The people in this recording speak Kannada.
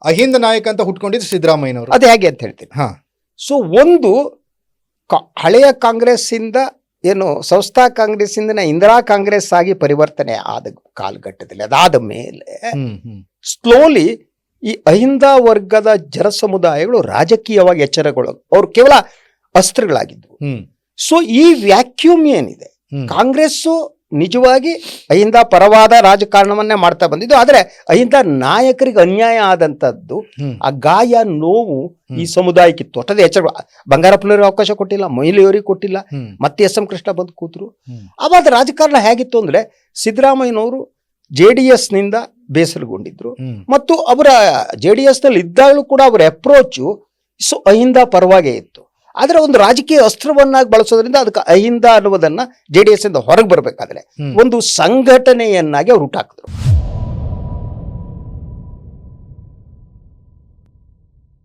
ಅಹಿಂದ ನಾಯಕ ಅಂತ ಹುಟ್ಕೊಂಡಿದ್ದು ಸಿದ್ದರಾಮಯ್ಯನವರು. ಅದು ಹೇಗೆ ಅಂತ ಹೇಳ್ತೀನಿ. ಹಾ, ಸೊ ಒಂದು ಹಳೆಯ ಕಾಂಗ್ರೆಸ್ ಇಂದ ಏನು ಸಂಸ್ಥಾ ಕಾಂಗ್ರೆಸ್ ಇಂದ ಇಂದಿರಾ ಕಾಂಗ್ರೆಸ್ ಆಗಿ ಪರಿವರ್ತನೆ ಆದ ಕಾಲಘಟ್ಟದಲ್ಲಿ ಅದಾದ ಮೇಲೆ ಸ್ಲೋಲಿ ಈ ಅಹಿಂದ ವರ್ಗದ ಜನ ಸಮುದಾಯಗಳು ರಾಜಕೀಯವಾಗಿ ಎಚ್ಚರಗೊಳ್ಳ ಅವ್ರು ಕೇವಲ ಅಸ್ತ್ರಗಳಾಗಿದ್ವು. ಸೊ ಈ ವ್ಯಾಕ್ಯೂಮ್ ಏನಿದೆ, ಕಾಂಗ್ರೆಸ್ಸು ನಿಜವಾಗಿ ಅಹಿಂದ ಪರವಾದ ರಾಜಕಾರಣವನ್ನೇ ಮಾಡ್ತಾ ಬಂದಿದ್ದು. ಆದ್ರೆ ಅಹಿಂದ ನಾಯಕರಿಗೆ ಅನ್ಯಾಯ ಆದಂತದ್ದು, ಆ ಗಾಯ ನೋವು ಈ ಸಮುದಾಯಕ್ಕಿತ್ತು. ಒಟ್ಟದ ಎಚ್ಚರ ಬಂಗಾರಪ್ಪನವ್ರಿಗೆ ಅವಕಾಶ ಕೊಟ್ಟಿಲ್ಲ, ಮೊಯ್ಲಿಯವರಿಗೆ ಕೊಟ್ಟಿಲ್ಲ, ಮತ್ತೆ ಎಸ್ ಎಂ ಕೃಷ್ಣ ಬಂದು ಕೂತರು. ಅವಾಗ ರಾಜಕಾರಣ ಹೇಗಿತ್ತು ಅಂದ್ರೆ ಸಿದ್ದರಾಮಯ್ಯನವರು JDS ನಿಂದ ಬೇಸರಗೊಂಡಿದ್ರು ಮತ್ತು ಅವರ JDS ನಲ್ಲಿ ಇದ್ದಾಗಲೂ ಕೂಡ ಅವರ ಅಪ್ರೋಚು ಅಹಿಂದ ಪರವಾಗೇ ಇತ್ತು. ಆದ್ರೆ ಒಂದು ರಾಜಕೀಯ ಅಸ್ತ್ರವನ್ನಾಗಿ ಬಳಸೋದ್ರಿಂದ ಅದಕ್ಕೆ ಅಹಿಂದ ಅನ್ನುವುದನ್ನ JDS ಇಂದ ಹೊರಗೆ ಬರಬೇಕಾದ್ರೆ ಒಂದು ಸಂಘಟನೆಯನ್ನಾಗಿ ಅವ್ರು ಹುಟ್ಟಾಕಿದ್ರು.